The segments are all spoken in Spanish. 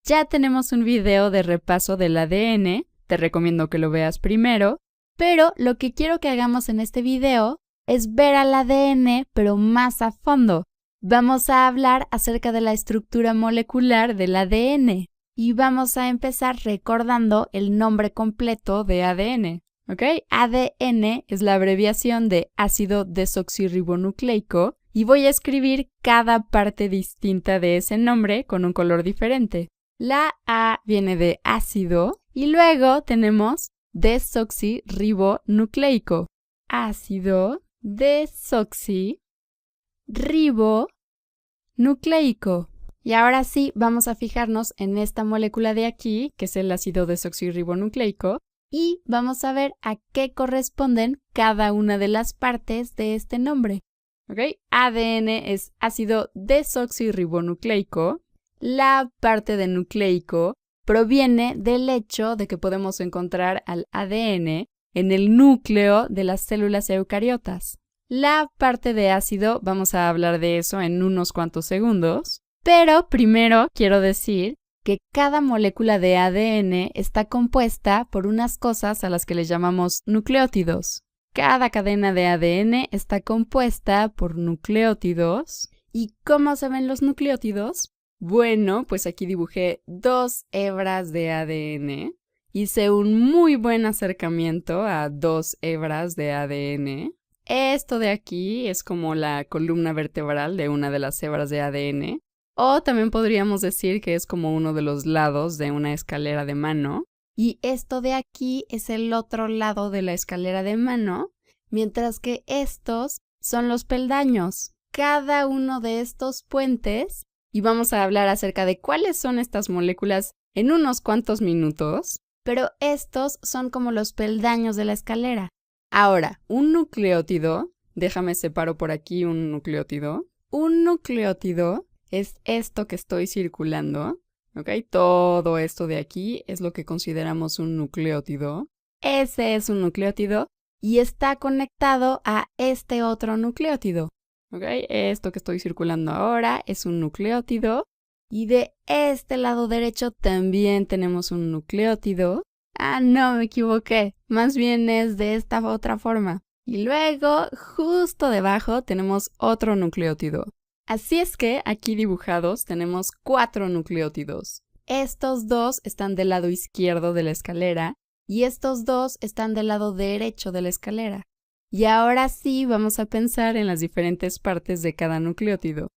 Ya tenemos un video de repaso del ADN, te recomiendo que lo veas primero, pero lo que quiero que hagamos en este video es ver al ADN, pero más a fondo. Vamos a hablar acerca de la estructura molecular del ADN y vamos a empezar recordando el nombre completo de ADN. ¿Ok? ADN es la abreviación de ácido desoxirribonucleico y voy a escribir cada parte distinta de ese nombre con un color diferente. La A viene de ácido y luego tenemos desoxirribonucleico. Ácido desoxirribonucleico. Y ahora sí, vamos a fijarnos en esta molécula de aquí, que es el ácido desoxirribonucleico, y vamos a ver a qué corresponden cada una de las partes de este nombre. ¿Ok? ADN es ácido desoxirribonucleico. La parte de nucleico proviene del hecho de que podemos encontrar al ADN en el núcleo de las células eucariotas. La parte de ácido, vamos a hablar de eso en unos cuantos segundos, pero primero quiero decir que cada molécula de ADN está compuesta por unas cosas a las que le llamamos nucleótidos. Cada cadena de ADN está compuesta por nucleótidos. ¿Y cómo se ven los nucleótidos? Bueno, pues aquí dibujé 2 hebras de ADN. Hice un muy buen acercamiento a 2 hebras de ADN. Esto de aquí es como la columna vertebral de una de las hebras de ADN. O también podríamos decir que es como uno de los lados de una escalera de mano. Y esto de aquí es el otro lado de la escalera de mano, mientras que estos son los peldaños. Cada uno de estos puentes, y vamos a hablar acerca de cuáles son estas moléculas en unos cuantos minutos, pero estos son como los peldaños de la escalera. Ahora, un nucleótido, déjame separo por aquí un nucleótido. Un nucleótido es esto que estoy circulando, ¿ok? Todo esto de aquí es lo que consideramos un nucleótido. Ese es un nucleótido y está conectado a este otro nucleótido, ¿ok? Esto que estoy circulando ahora es un nucleótido y de este lado derecho también tenemos un nucleótido. Ah, no, me equivoqué. Más bien es de esta otra forma. Y luego, justo debajo, tenemos otro nucleótido. Así es que aquí dibujados tenemos 4 nucleótidos. Estos 2 están del lado izquierdo de la escalera y estos 2 están del lado derecho de la escalera. Y ahora sí vamos a pensar en las diferentes partes de cada nucleótido.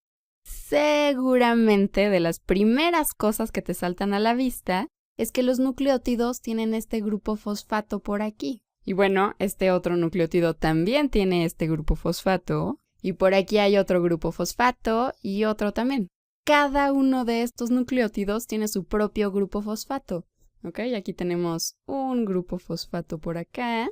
Seguramente de las primeras cosas que te saltan a la vista es que los nucleótidos tienen este grupo fosfato por aquí. Y bueno, este otro nucleótido también tiene este grupo fosfato. Y por aquí hay otro grupo fosfato y otro también. Cada uno de estos nucleótidos tiene su propio grupo fosfato. ¿Ok? Aquí tenemos un grupo fosfato por acá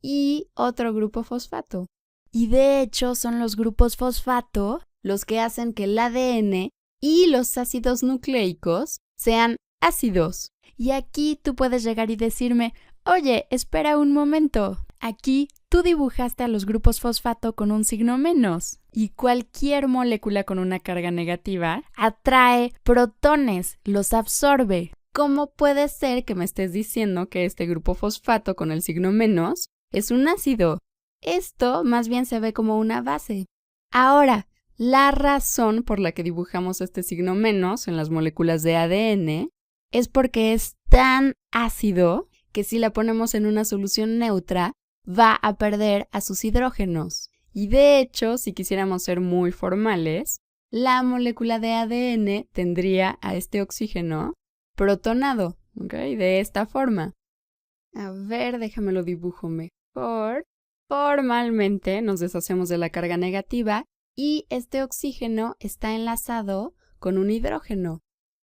y otro grupo fosfato. Y de hecho son los grupos fosfato los que hacen que el ADN y los ácidos nucleicos sean ácidos. Y aquí tú puedes llegar y decirme, oye, espera un momento. Aquí tú dibujaste a los grupos fosfato con un signo menos y cualquier molécula con una carga negativa atrae protones, los absorbe. ¿Cómo puede ser que me estés diciendo que este grupo fosfato con el signo menos es un ácido? Esto más bien se ve como una base. Ahora, la razón por la que dibujamos este signo menos en las moléculas de ADN es porque es tan ácido que si la ponemos en una solución neutra, va a perder a sus hidrógenos. Y de hecho, si quisiéramos ser muy formales, la molécula de ADN tendría a este oxígeno protonado, ¿ok? De esta forma. A ver, déjame lo dibujo mejor. Formalmente nos deshacemos de la carga negativa y este oxígeno está enlazado con un hidrógeno.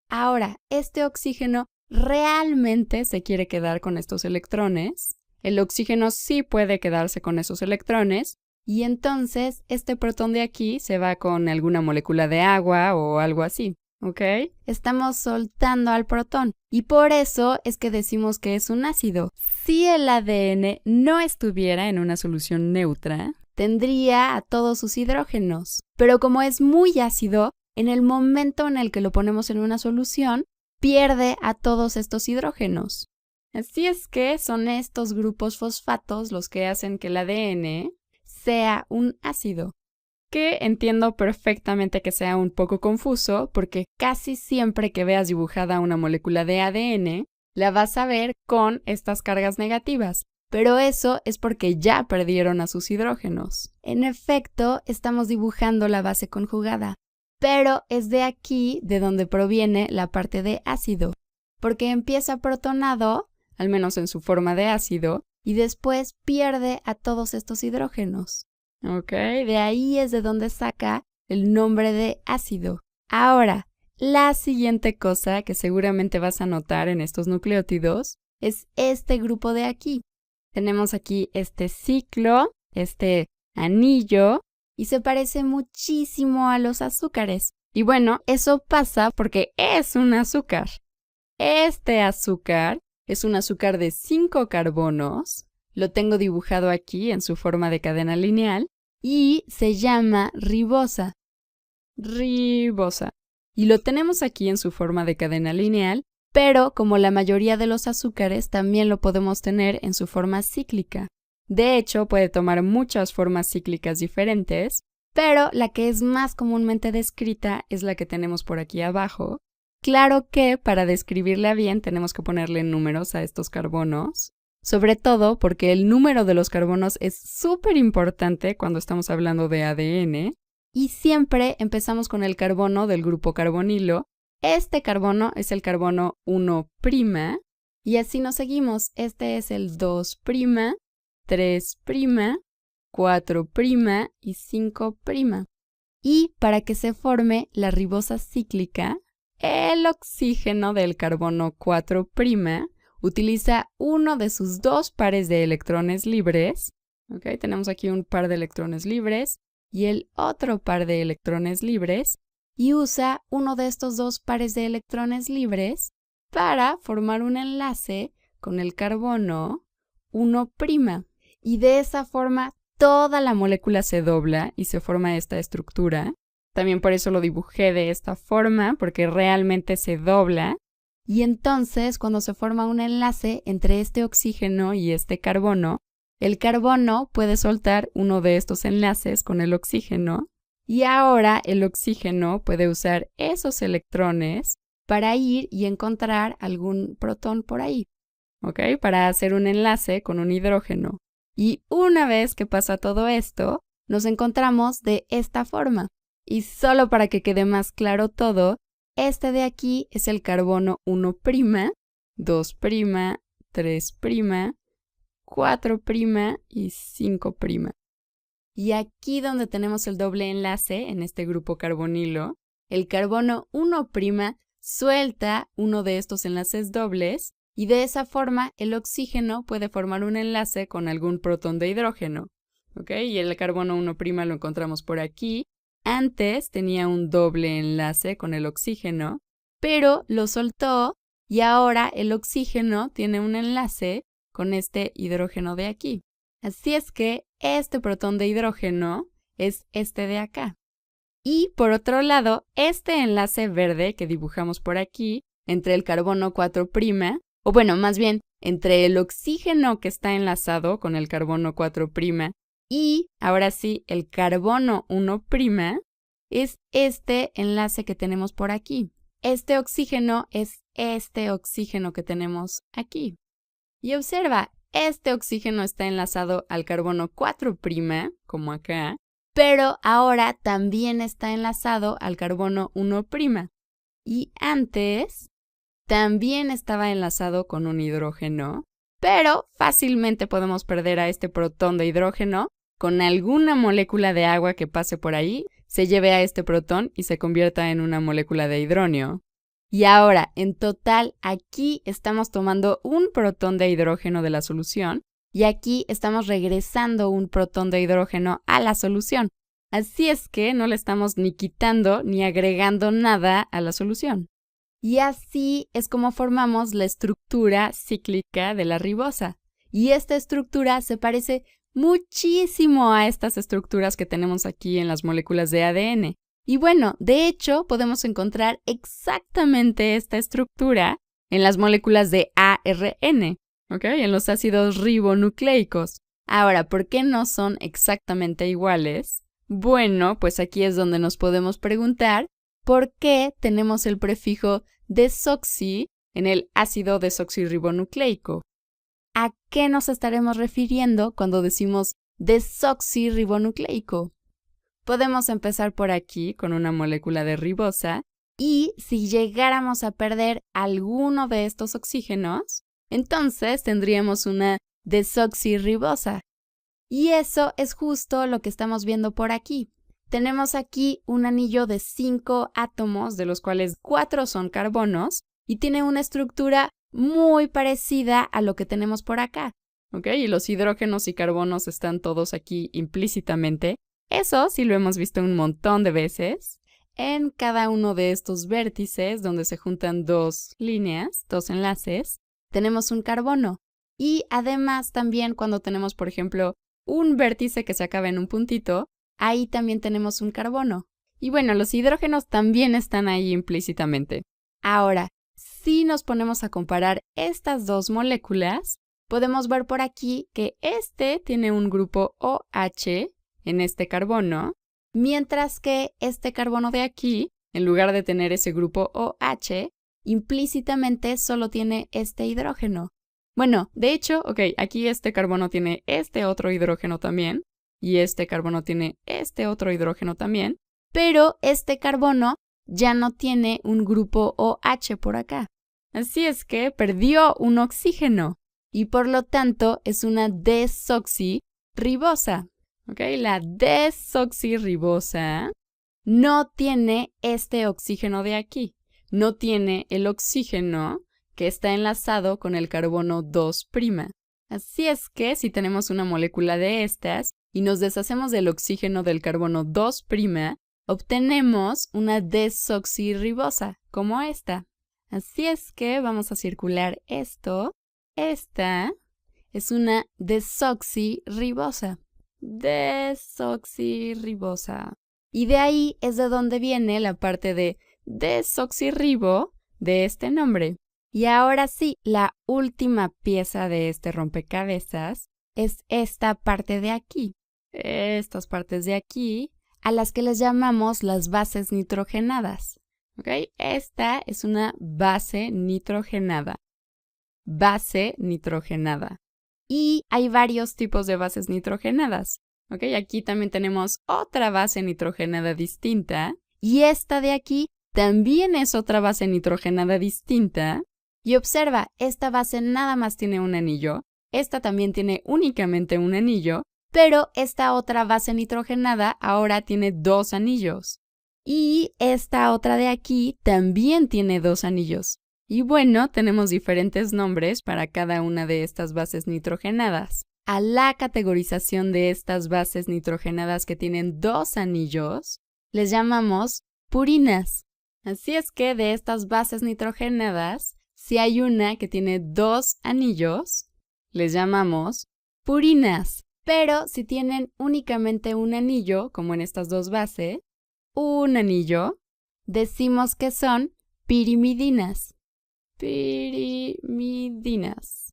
Ahora, este oxígeno realmente se quiere quedar con estos electrones. El oxígeno sí puede quedarse con esos electrones y entonces este protón de aquí se va con alguna molécula de agua o algo así, ¿ok? Estamos soltando al protón y por eso es que decimos que es un ácido. Si el ADN no estuviera en una solución neutra, tendría a todos sus hidrógenos, pero como es muy ácido, en el momento en el que lo ponemos en una solución, pierde a todos estos hidrógenos. Así es que son estos grupos fosfatos los que hacen que el ADN sea un ácido, que entiendo perfectamente que sea un poco confuso porque casi siempre que veas dibujada una molécula de ADN, la vas a ver con estas cargas negativas, pero eso es porque ya perdieron a sus hidrógenos. En efecto, estamos dibujando la base conjugada, pero es de aquí de donde proviene la parte de ácido, porque empieza protonado, al menos en su forma de ácido, y después pierde a todos estos hidrógenos. Ok, de ahí es de donde saca el nombre de ácido. Ahora, la siguiente cosa que seguramente vas a notar en estos nucleótidos es este grupo de aquí. Tenemos aquí este ciclo, este anillo, y se parece muchísimo a los azúcares. Y bueno, eso pasa porque es un azúcar. Este azúcar es un azúcar de 5 carbonos. Lo tengo dibujado aquí en su forma de cadena lineal y se llama ribosa. Ribosa. Y lo tenemos aquí en su forma de cadena lineal, pero como la mayoría de los azúcares también lo podemos tener en su forma cíclica. De hecho, puede tomar muchas formas cíclicas diferentes, pero la que es más comúnmente descrita es la que tenemos por aquí abajo. Claro que para describirla bien tenemos que ponerle números a estos carbonos, sobre todo porque el número de los carbonos es súper importante cuando estamos hablando de ADN, y siempre empezamos con el carbono del grupo carbonilo. Este carbono es el carbono 1', y así nos seguimos. Este es el 2', 3', 4' y 5'. Y para que se forme la ribosa cíclica, el oxígeno del carbono 4' utiliza uno de sus 2 pares de electrones libres. Okay, tenemos aquí un par de electrones libres y el otro par de electrones libres, y usa uno de estos 2 pares de electrones libres para formar un enlace con el carbono 1'. Y de esa forma toda la molécula se dobla y se forma esta estructura. También por eso lo dibujé de esta forma, porque realmente se dobla. Y entonces, cuando se forma un enlace entre este oxígeno y este carbono, el carbono puede soltar uno de estos enlaces con el oxígeno, y ahora el oxígeno puede usar esos electrones para ir y encontrar algún protón por ahí, ¿ok? Para hacer un enlace con un hidrógeno. Y una vez que pasa todo esto, nos encontramos de esta forma. Y solo para que quede más claro todo, este de aquí es el carbono 1', 2', 3', 4' y 5'. Y aquí donde tenemos el doble enlace en este grupo carbonilo, el carbono 1' suelta uno de estos enlaces dobles y de esa forma el oxígeno puede formar un enlace con algún protón de hidrógeno. ¿Ok? Y el carbono 1' lo encontramos por aquí. Antes tenía un doble enlace con el oxígeno, pero lo soltó y ahora el oxígeno tiene un enlace con este hidrógeno de aquí. Así es que este protón de hidrógeno es este de acá. Y por otro lado, este enlace verde que dibujamos por aquí, entre el carbono 4', o bueno, más bien, entre el oxígeno que está enlazado con el carbono 4', y ahora sí, el carbono 1', es este enlace que tenemos por aquí. Este oxígeno es este oxígeno que tenemos aquí. Y observa, este oxígeno está enlazado al carbono 4', como acá, pero ahora también está enlazado al carbono 1'. Y antes también estaba enlazado con un hidrógeno, pero fácilmente podemos perder a este protón de hidrógeno con alguna molécula de agua que pase por ahí, se lleve a este protón y se convierta en una molécula de hidronio. Y ahora, en total, aquí estamos tomando un protón de hidrógeno de la solución y aquí estamos regresando un protón de hidrógeno a la solución. Así es que no le estamos ni quitando ni agregando nada a la solución. Y así es como formamos la estructura cíclica de la ribosa. Y esta estructura se parece muchísimo a estas estructuras que tenemos aquí en las moléculas de ADN. Y bueno, de hecho, podemos encontrar exactamente esta estructura en las moléculas de ARN, ¿ok? En los ácidos ribonucleicos. Ahora, ¿por qué no son exactamente iguales? Bueno, pues aquí es donde nos podemos preguntar por qué tenemos el prefijo desoxi en el ácido desoxirribonucleico. ¿A qué nos estaremos refiriendo cuando decimos desoxirribonucleico? Podemos empezar por aquí con una molécula de ribosa y si llegáramos a perder alguno de estos oxígenos, entonces tendríamos una desoxirribosa. Y eso es justo lo que estamos viendo por aquí. Tenemos aquí un anillo de 5 átomos, de los cuales 4 son carbonos, y tiene una estructura muy parecida a lo que tenemos por acá. ¿Ok? Y los hidrógenos y carbonos están todos aquí implícitamente. Eso sí lo hemos visto un montón de veces. En cada uno de estos vértices, donde se juntan dos líneas, dos enlaces, tenemos un carbono. Y además también cuando tenemos, por ejemplo, un vértice que se acaba en un puntito, ahí también tenemos un carbono. Y bueno, los hidrógenos también están ahí implícitamente. Ahora, si nos ponemos a comparar estas dos moléculas, podemos ver por aquí que este tiene un grupo OH en este carbono, mientras que este carbono de aquí, en lugar de tener ese grupo OH, implícitamente solo tiene este hidrógeno. Bueno, de hecho, aquí este carbono tiene este otro hidrógeno también, y este carbono tiene este otro hidrógeno también, pero este carbono ya no tiene un grupo OH por acá. Así es que perdió un oxígeno, y por lo tanto es una desoxirribosa. La desoxirribosa no tiene este oxígeno de aquí, no tiene el oxígeno que está enlazado con el carbono 2'. Así es que si tenemos una molécula de estas y nos deshacemos del oxígeno del carbono 2', obtenemos una desoxirribosa, como esta. Así es que vamos a circular esto. Esta es una desoxirribosa. Desoxirribosa. Y de ahí es de donde viene la parte de desoxirribo de este nombre. Y ahora sí, la última pieza de este rompecabezas es esta parte de aquí. Estas partes de aquí, a las que les llamamos las bases nitrogenadas. Esta es una base nitrogenada. Base nitrogenada. Y hay varios tipos de bases nitrogenadas. Aquí también tenemos otra base nitrogenada distinta. Y esta de aquí también es otra base nitrogenada distinta. Y observa, esta base nada más tiene un anillo. Esta también tiene únicamente un anillo. Pero esta otra base nitrogenada ahora tiene 2 anillos. Y esta otra de aquí también tiene 2 anillos. Y bueno, tenemos diferentes nombres para cada una de estas bases nitrogenadas. A la categorización de estas bases nitrogenadas que tienen 2 anillos, les llamamos purinas. Así es que de estas bases nitrogenadas, si hay una que tiene 2 anillos, les llamamos purinas. Pero si tienen únicamente un anillo, como en estas dos bases, un anillo, decimos que son pirimidinas. Pirimidinas.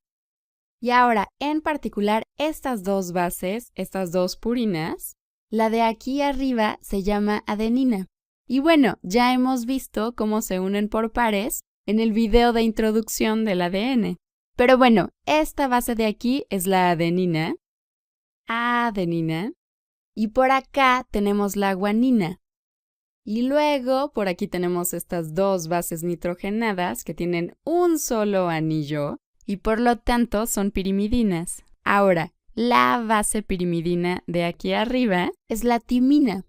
Y ahora, en particular, estas dos bases, estas dos purinas, la de aquí arriba se llama adenina. Y bueno, ya hemos visto cómo se unen por pares en el video de introducción del ADN. Pero bueno, esta base de aquí es la adenina. Adenina. Y por acá tenemos la guanina. Y luego, por aquí tenemos estas dos bases nitrogenadas que tienen un solo anillo y por lo tanto son pirimidinas. Ahora, la base pirimidina de aquí arriba es la timina.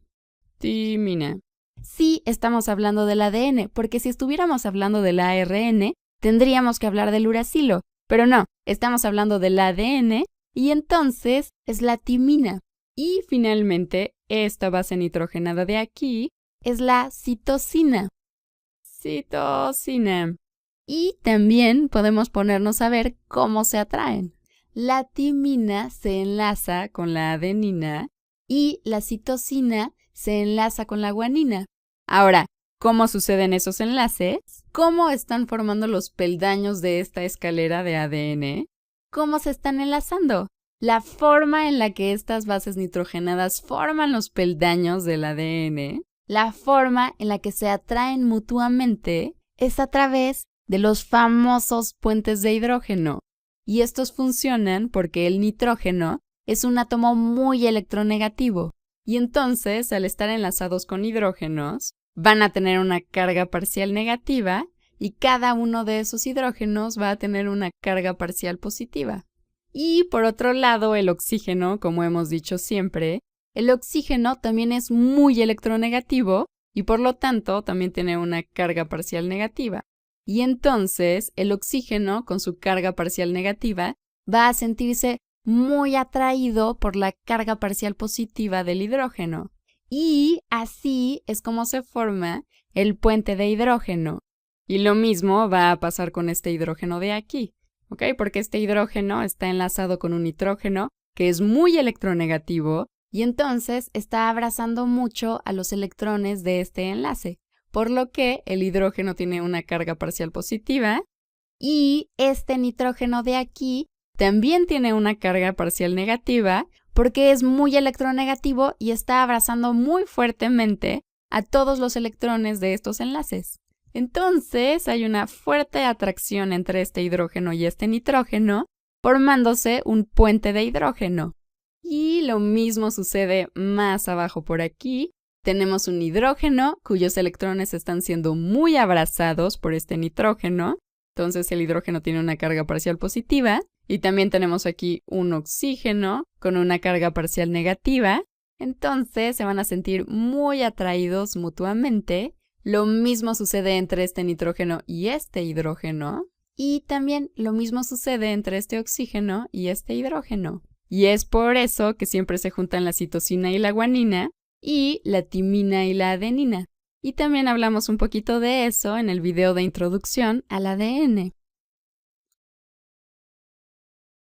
Timina. Sí, estamos hablando del ADN, porque si estuviéramos hablando del ARN, tendríamos que hablar del uracilo. Pero no, estamos hablando del ADN y entonces es la timina. Y finalmente, esta base nitrogenada de aquí es la citosina. Citosina. Y también podemos ponernos a ver cómo se atraen. La timina se enlaza con la adenina y la citosina se enlaza con la guanina. Ahora, ¿cómo suceden esos enlaces? ¿Cómo están formando los peldaños de esta escalera de ADN? ¿Cómo se están enlazando? La forma en la que estas bases nitrogenadas forman los peldaños del ADN, la forma en la que se atraen mutuamente, es a través de los famosos puentes de hidrógeno. Y estos funcionan porque el nitrógeno es un átomo muy electronegativo. Y entonces, al estar enlazados con hidrógenos, van a tener una carga parcial negativa y cada uno de esos hidrógenos va a tener una carga parcial positiva. Y por otro lado, el oxígeno, como hemos dicho siempre, el oxígeno también es muy electronegativo y por lo tanto también tiene una carga parcial negativa. Y entonces el oxígeno, con su carga parcial negativa, va a sentirse muy atraído por la carga parcial positiva del hidrógeno. Y así es como se forma el puente de hidrógeno. Y lo mismo va a pasar con este hidrógeno de aquí. ¿Ok? Porque este hidrógeno está enlazado con un nitrógeno que es muy electronegativo y entonces está abrazando mucho a los electrones de este enlace, por lo que el hidrógeno tiene una carga parcial positiva y este nitrógeno de aquí también tiene una carga parcial negativa porque es muy electronegativo y está abrazando muy fuertemente a todos los electrones de estos enlaces. Entonces hay una fuerte atracción entre este hidrógeno y este nitrógeno, formándose un puente de hidrógeno. Y lo mismo sucede más abajo por aquí. Tenemos un hidrógeno cuyos electrones están siendo muy abrazados por este nitrógeno. Entonces el hidrógeno tiene una carga parcial positiva. Y también tenemos aquí un oxígeno con una carga parcial negativa. Entonces se van a sentir muy atraídos mutuamente. Lo mismo sucede entre este nitrógeno y este hidrógeno. Y también lo mismo sucede entre este oxígeno y este hidrógeno. Y es por eso que siempre se juntan la citosina y la guanina y la timina y la adenina. Y también hablamos un poquito de eso en el video de introducción al ADN.